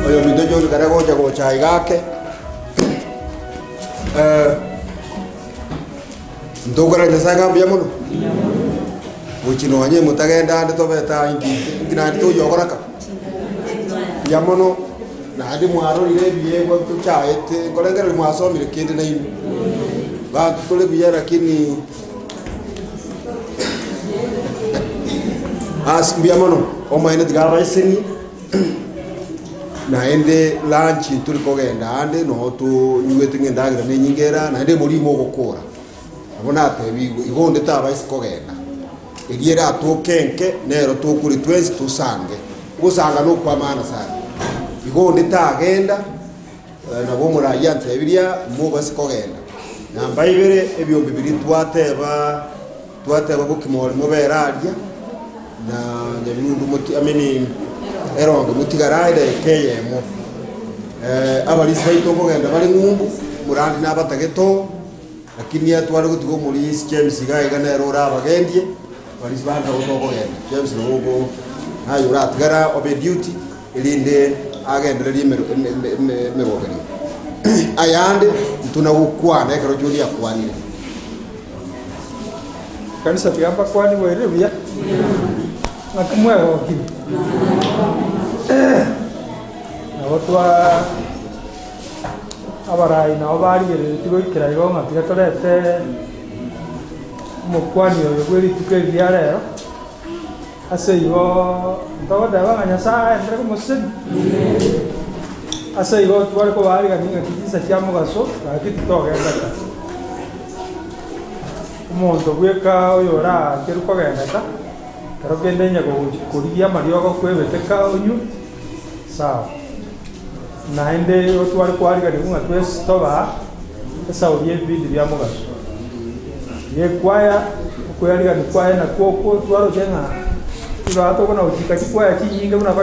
Oyo mido joni kare gocha go chai gake. Ndogora ndasaga mbiamuno. Uchino wanye mutagenda ande to beta ingina to yogoraka. Yamono na adi mwaro ile biye kwa tuchaete kolengera mwasomire kindi na imi. Ba tole biya lakini as mbiamono o maine digaba iseni. Na ende lunch tuli kogenda ande no tu nyuete ngendagira ne nyingera na ende muri mo gukura abona tebi igonde taba isikogenda iriera to kenke nero to kuri twezi tusange usanga no kwa maana sana igonde tagenda na bo muri ayante ebiria mo basikogenda na mbaibere ebyo bibiri twateba gukimora mo beradia na nyabindu muti ameni erongo mutigaraide keyemo abalisi baito kogenda bali ngumbu murandi nabatageto lakini atwara gutigo muri James gaiga nero rabagendie balisi banda gutogogenda James nogo hayo ratigara obe duty ilinde agendererie merogeri ayande tunagukwana ekero juri yakwanire kanisa pigamba kwani were bya nakumwe oki na wotwa abarai na obari tigo ikira igo ngatiga torete mukwani oyo gweri tukeria rero ase igo ntogo deba nganyasa entre como se ase igo twari ko bari ganinga kizisa kya mugaso akiti togenda ta umuntu gweka oyo ra keruko genda ta karo kende nyago kuriya mariogo kwebeteka onyu sawa na ende otwari kwari gari kunga twes toba esa orie bindi bya mugaso ye kwaya kwari gari kwaya na kwoko twaro jenga iba to kona ukika kwaya kinyinga una